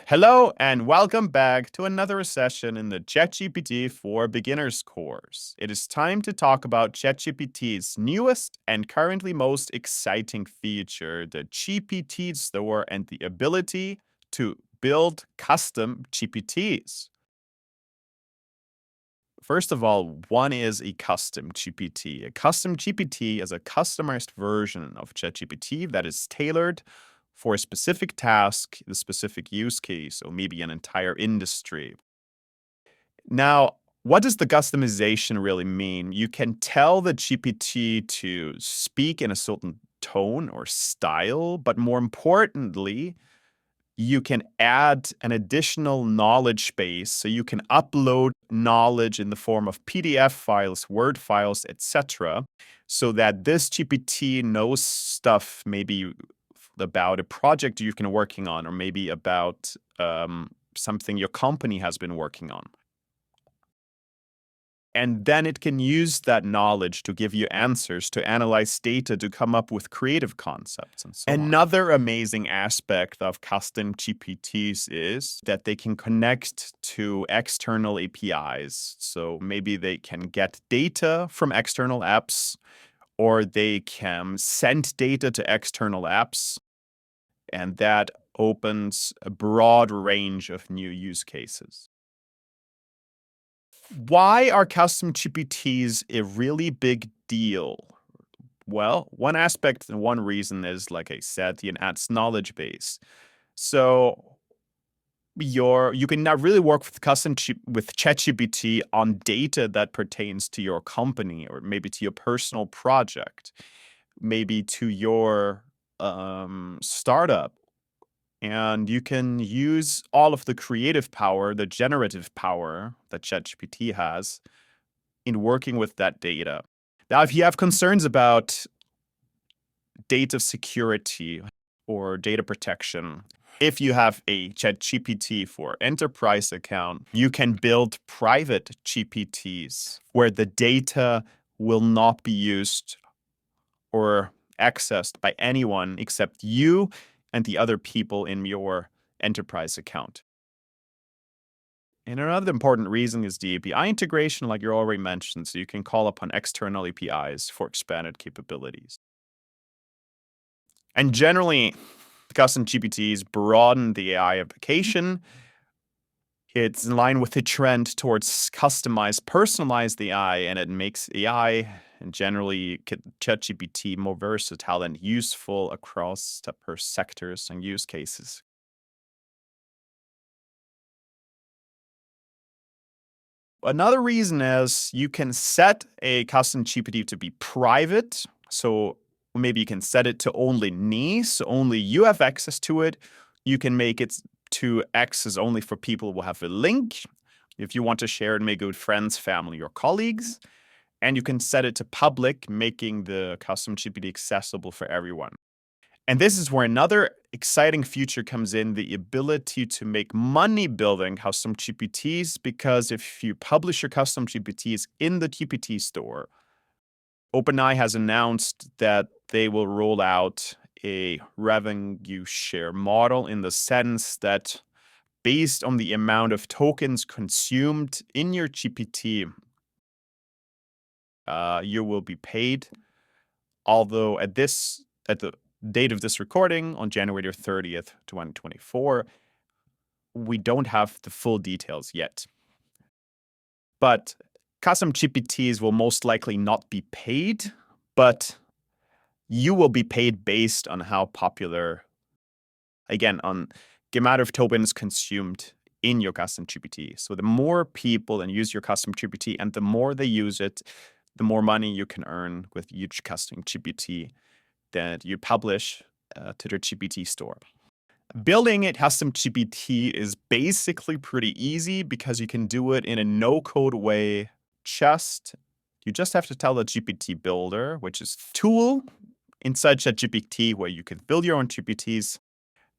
Hello and welcome back to another session in the ChatGPT for Beginners course. It is time to talk about ChatGPT's newest and currently most exciting feature, the GPT store and the ability to build custom GPTs. First of all, one is a custom GPT. A custom GPT is a customized version of ChatGPT that is tailored for a specific task, a specific use case, or maybe an entire industry. Now, what does the customization really mean? You can tell the GPT to speak in a certain tone or style, but more importantly, you can add an additional knowledge base. So you can upload knowledge in the form of PDF files, Word files, etc., so that this GPT knows stuff maybe about a project you've been working on, or maybe about something your company has been working on. And then it can use that knowledge to give you answers, to analyze data, to come up with creative concepts, and so on. Another amazing aspect of custom GPTs is that they can connect to external APIs. So maybe they can get data from external apps, or they can send data to external apps. And that opens a broad range of new use cases. Why are custom GPTs a really big deal? Well, one aspect and one reason is, like I said, the enhanced knowledge base. So you can now really work with ChatGPT on data that pertains to your company, or maybe to your personal project, maybe to your startup. And you can use all of the creative power, the generative power that ChatGPT has in working with that data. Now, if you have concerns about data security or data protection, if you have a ChatGPT for enterprise account, you can build private GPTs where the data will not be used or accessed by anyone except you and the other people in your enterprise account. And another important reason is the API integration, like you already mentioned, so you can call upon external APIs for expanded capabilities. And generally, custom GPTs broaden the AI application. It's in line with the trend towards customized, personalized AI, and it makes AI and generally ChatGPT more versatile and useful across diverse sectors and use cases. Another reason is you can set a custom GPT to be private. So maybe you can set it to only me, so only you have access to it. You can make it to access only for people who have a link, if you want to share it maybe with friends, family, or colleagues. And you can set it to public, making the custom GPT accessible for everyone. And this is where another exciting feature comes in, the ability to make money building custom GPTs, because if you publish your custom GPTs in the GPT store, OpenAI has announced that they will roll out a revenue share model, in the sense that based on the amount of tokens consumed in your GPT, you will be paid. Although at the date of this recording, on January 30th, 2024, we don't have the full details yet. But custom GPTs will most likely not be paid, but you will be paid based on how popular, again, on the amount of tokens consumed in your custom GPT. So the more people then use your custom GPT and the more they use it, the more money you can earn with each custom GPT that you publish to the GPT store. Building a custom GPT is basically pretty easy because you can do it in a no-code way. You just have to tell the GPT builder, which is tool inside ChatGPT where you can build your own GPTs.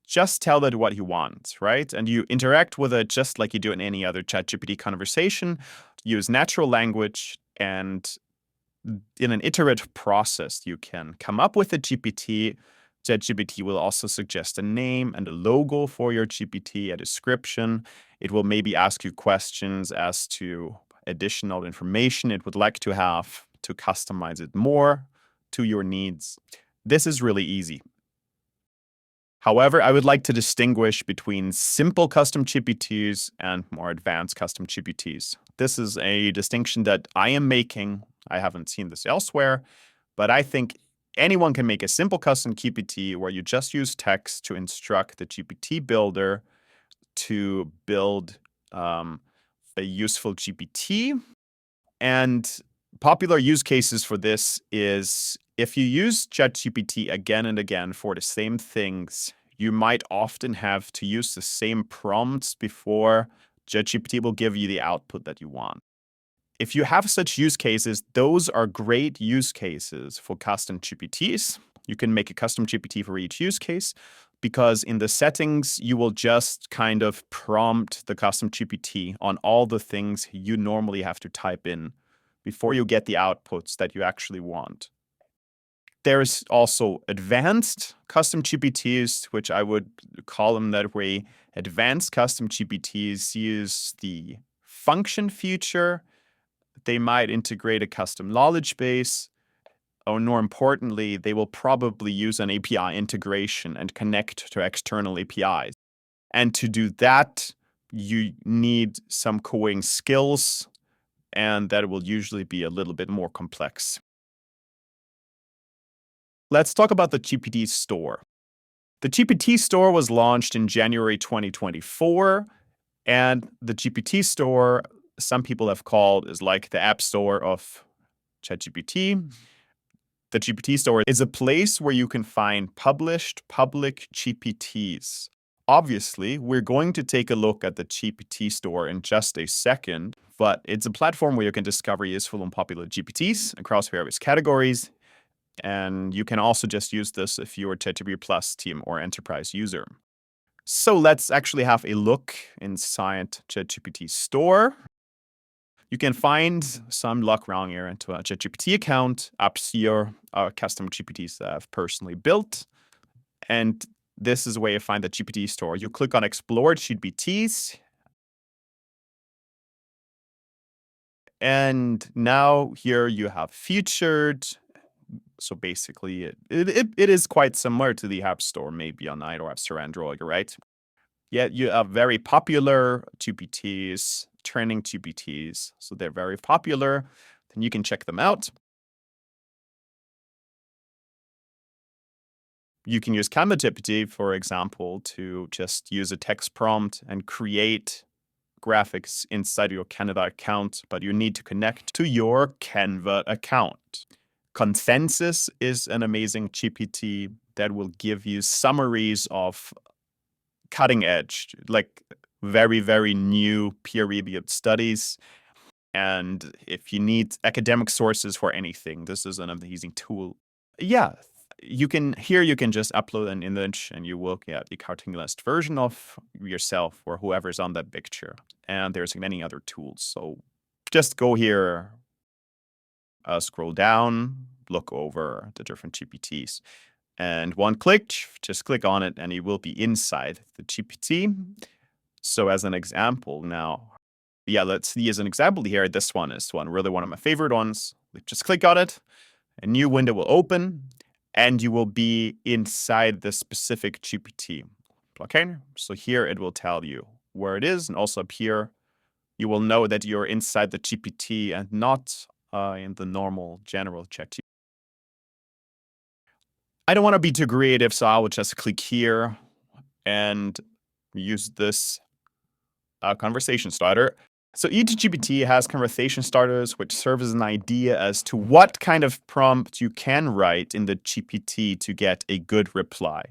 Just tell it what you want, right? And you interact with it just like you do in any other ChatGPT conversation. Use natural language, and in an iterative process, you can come up with a GPT ChatGPT will also suggest a name and a logo for your GPT, a description. It will maybe ask you questions as to additional information it would like to have to customize it more to your needs. This is really easy. However, I would like to distinguish between simple custom GPTs and more advanced custom GPTs. This is a distinction that I am making. I haven't seen this elsewhere, but I think anyone can make a simple custom GPT where you just use text to instruct the GPT builder to build a useful GPT. And popular use cases for this is if you use ChatGPT again and again for the same things, you might often have to use the same prompts before ChatGPT will give you the output that you want. If you have such use cases, those are great use cases for custom GPTs. You can make a custom GPT for each use case because in the settings, you will just kind of prompt the custom GPT on all the things you normally have to type in before you get the outputs that you actually want. There's also advanced custom GPTs, which I would call them that way. Advanced custom GPTs use the function feature. They might integrate a custom knowledge base, or more importantly, they will probably use an API integration and connect to external APIs. And to do that, you need some coding skills, and that will usually be a little bit more complex. Let's talk about the GPT store. The GPT store was launched in January 2024, and the GPT store, some people have called, is like the app store of ChatGPT. The GPT store is a place where you can find published public GPTs. Obviously, we're going to take a look at the GPT store in just a second, but it's a platform where you can discover useful and popular GPTs across various categories. And you can also just use this if you're a ChatGPT Plus team or enterprise user. So let's actually have a look inside ChatGPT store. You can find some log wrong here into a ChatGPT account, apps here, custom GPTs that I've personally built. And this is where you find the GPT store. You click on Explore GPTs. And now here you have featured. So basically, it is quite similar to the App Store, maybe on iOS or Android, right? Yet you have very popular GPTs, training GPTs. So they're very popular. Then you can check them out. You can use Canva GPT, for example, to just use a text prompt and create graphics inside your Canva account, but you need to connect to your Canva account. Consensus is an amazing GPT that will give you summaries of cutting edge, like very, very new peer-reviewed studies. And if you need academic sources for anything, this is an amazing tool. Yeah, you can just upload an image and you will get the cartoonized version of yourself or whoever's on that picture. And there's many other tools. So just go here, scroll down, look over the different GPTs. And one click, just click on it and you will be inside the GPT. So as an example now, let's see as an example here, this one is really one of my favorite ones. Just click on it, a new window will open, and you will be inside the specific GPT. Okay, so here it will tell you where it is, and also up here, you will know that you're inside the GPT and not in the normal general chat. I don't want to be too creative, so I will just click here and use this conversation starter. So each GPT has conversation starters, which serve as an idea as to what kind of prompt you can write in the GPT to get a good reply.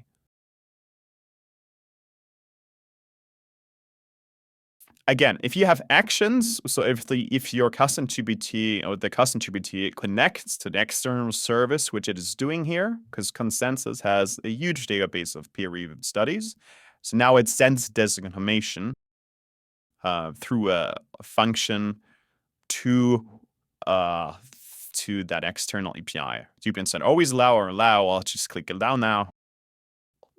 Again, if you have actions, so if your custom GPT or the custom GPT connects to the external service, which it is doing here, because Consensus has a huge database of peer-reviewed studies, so now it sends this information through a function to that external API. So you can send always allow or allow. I'll just click allow now.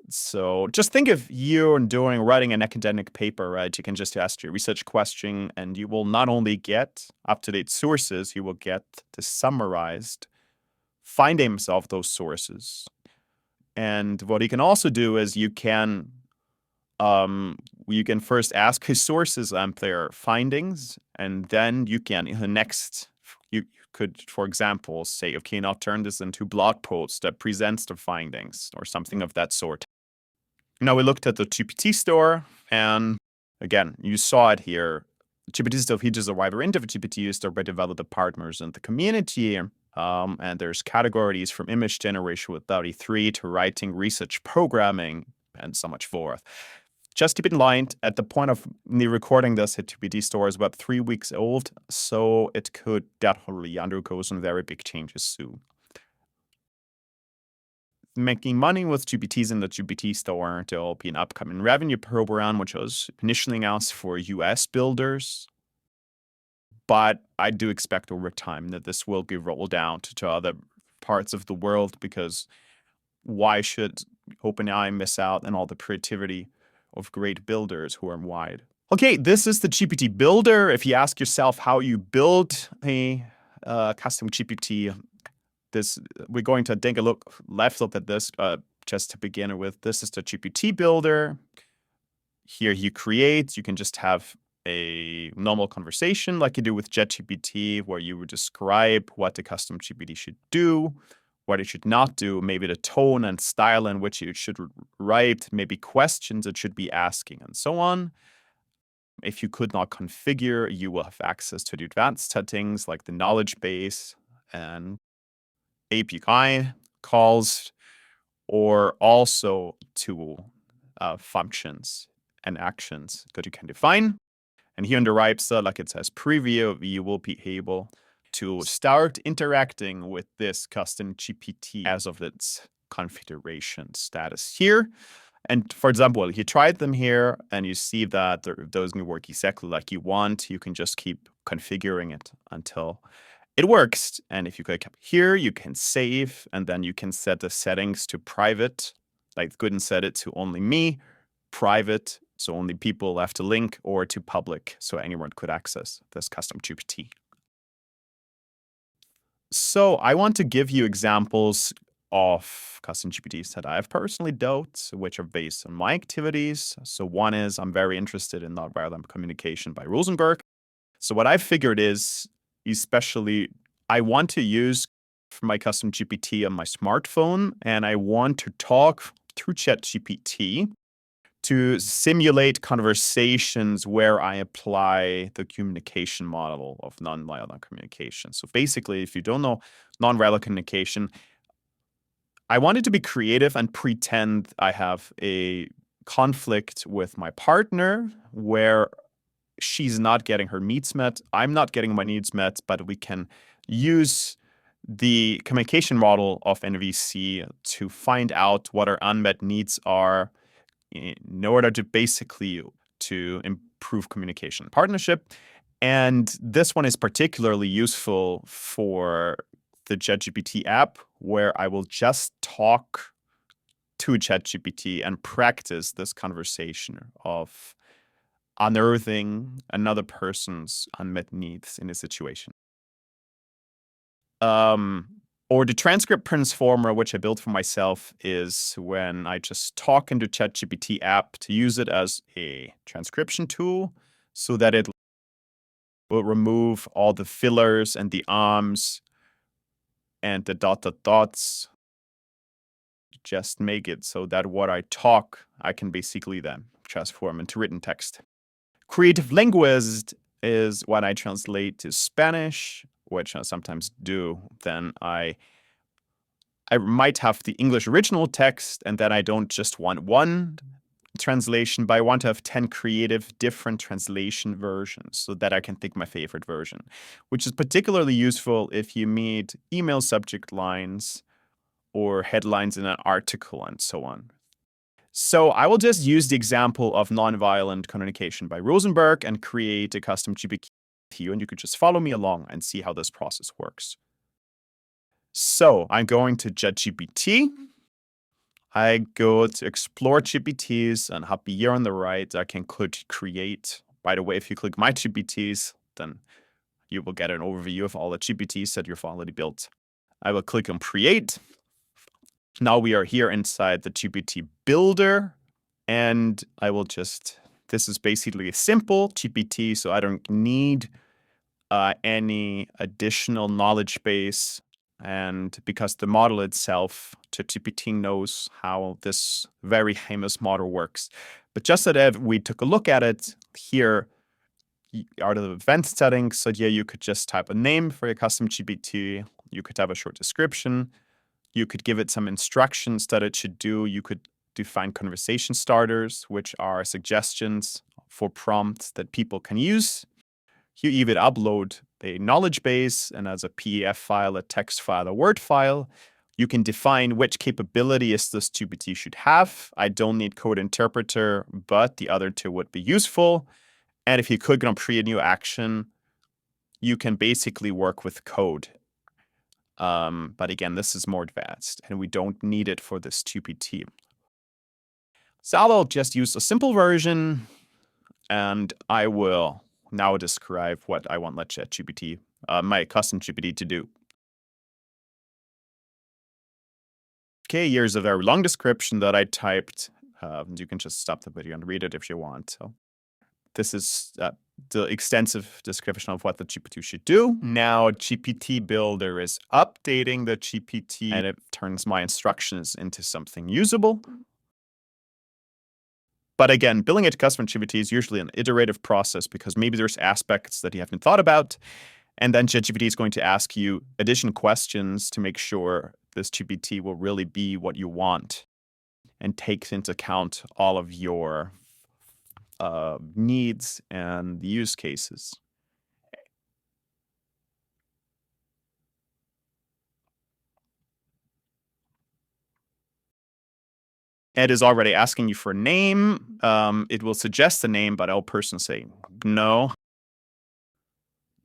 So just think if you're writing an academic paper, right? You can just ask your research question and you will not only get up-to-date sources, you will get the summarized findings of those sources. And what you can also do is you can first ask his sources and their findings, and then you can you could, for example, say, okay, now turn this into blog post that presents the findings or something of that sort. Now we looked at the GPT store, and again, you saw it here. GPT store features a wide range of GPT used by developer partners in the community. And there's categories from image generation with 33 to writing, research, programming, and so much forth. Just keep in mind, at the point of me recording this, the GPT store is about 3 weeks old, so it could definitely undergo some very big changes soon. Making money with GPTs in the GPT store, there will be an upcoming revenue program, which was initially announced for US builders. But I do expect over time that this will be rolled out to other parts of the world, because why should OpenAI miss out on all the creativity of great builders who are wide? Okay, this is the GPT builder. If you ask yourself how you build a custom GPT, we're going to take a left look at this just to begin with. This is the GPT builder. Here you can just have a normal conversation like you do with ChatGPT, where you would describe what the custom GPT should do, what it should not do, maybe the tone and style in which it should write, maybe questions it should be asking, and so on. If you could not configure, you will have access to the advanced settings like the knowledge base and API calls, or also to functions and actions that you can define. And here in the right side, like it says preview, you will be able to start interacting with this custom GPT as of its configuration status here. And for example, you tried them here and you see that those can work exactly like you want. You can just keep configuring it until it works. And if you click up here, you can save, and then you can set the settings to private, like go and set it to only me, private, so only people left a link, or to public, so anyone could access this custom GPT. So I want to give you examples of custom GPTs that I've personally built, which are based on my activities. So one is I'm very interested in nonviolent communication by Rosenberg. So what I've figured is, especially, I want to use my custom GPT on my smartphone, and I want to talk through ChatGPT to simulate conversations where I apply the communication model of nonviolent communication. So basically, if you don't know nonviolent communication, I wanted to be creative and pretend I have a conflict with my partner where she's not getting her needs met, I'm not getting my needs met, but we can use the communication model of NVC to find out what our unmet needs are in order to basically to improve communication partnership. And this one is particularly useful for the ChatGPT app, where I will just talk to ChatGPT and practice this conversation of unearthing another person's unmet needs in a situation. Or the transcript transformer, which I built for myself, is when I just talk into ChatGPT app to use it as a transcription tool, so that it will remove all the fillers and the arms and the dots. Just make it so that what I talk, I can basically then transform into written text. Creative linguist is when I translate to Spanish, which I sometimes do. Then I might have the English original text, and then I don't just want one translation, but I want to have 10 creative different translation versions so that I can pick my favorite version, which is particularly useful if you meet email subject lines or headlines in an article and so on. So I will just use the example of nonviolent communication by Rosenberg and create a custom GPT, and you could just follow me along and see how this process works. So I'm going to ChatGPT. I go to explore GPTs and up here on the right, I can click create. By the way, if you click my GPTs, then you will get an overview of all the GPTs that you've already built. I will click on create. Now we are here inside the GPT builder, and I will this is basically a simple GPT, so I don't need any additional knowledge base. And because the model itself, ChatGPT knows how this very famous model works. But just so that we took a look at it, here are the advanced settings. So yeah, you could just type a name for your custom GPT. You could have a short description. You could give it some instructions that it should do. You could define conversation starters, which are suggestions for prompts that people can use. You even upload a knowledge base, and as a PDF file, a text file, a Word file, you can define which capabilities this GPT should have. I don't need code interpreter, but the other two would be useful. And if you click on create new action, you can basically work with code. But again, this is more advanced, and we don't need it for this GPT. So I'll just use a simple version, and I will now describe what I want ChatGPT, my custom GPT, to do. Okay, here's a very long description that I typed. You can just stop the video and read it if you want. So this is the extensive description of what the GPT should do. Now GPT Builder is updating the GPT, and it turns my instructions into something usable. But again, building a custom GPT is usually an iterative process because maybe there's aspects that you haven't thought about. And then ChatGPT is going to ask you additional questions to make sure this GPT will really be what you want and takes into account all of your needs and use cases. It is already asking you for a name. It will suggest a name, but I'll personally say no.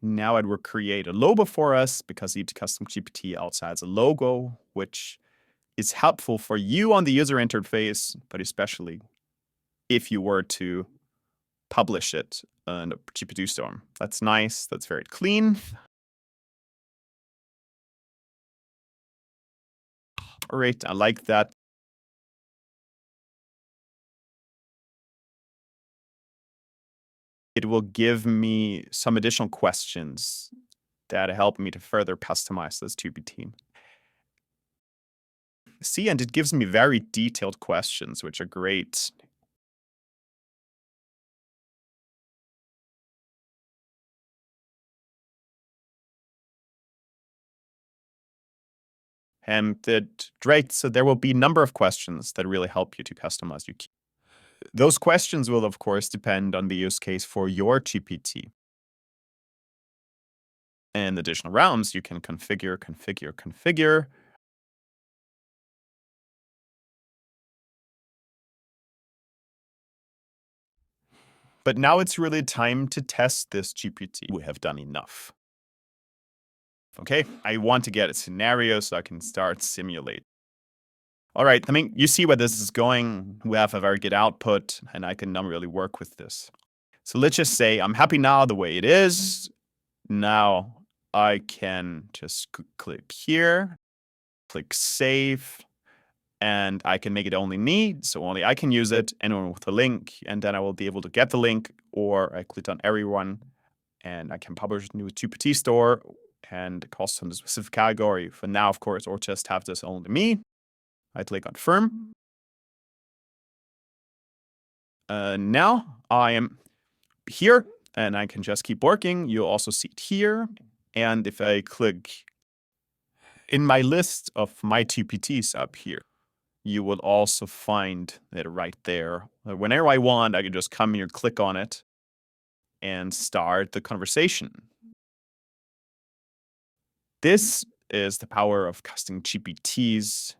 Now it will create a logo for us because each custom GPT also has a logo, which is helpful for you on the user interface, but especially if you were to publish it in a GPT store. That's nice. That's very clean. All right, I like that. It will give me some additional questions that help me to further customize this GPT. See, and it gives me very detailed questions, which are great. And great, so there will be a number of questions that really help you to customize your key. Those questions will, of course, depend on the use case for your GPT. And additional realms, you can configure. But now it's really time to test this GPT. We have done enough. Okay, I want to get a scenario so I can start simulate. All right, I mean, you see where this is going. We have a very good output, and I can now really work with this. So let's just say I'm happy now the way it is. Now I can just click here, click save, and I can make it only me, so only I can use it, anyone with a link, and then I will be able to get the link, or I click on everyone, and I can publish a new GPT store and cost on the specific category for now, of course, or just have this only me. I click on firm. Now I am here, and I can just keep working. You'll also see it here. And if I click in my list of my GPTs up here, you will also find it right there. Whenever I want, I can just come here, click on it, and start the conversation. This is the power of custom GPTs.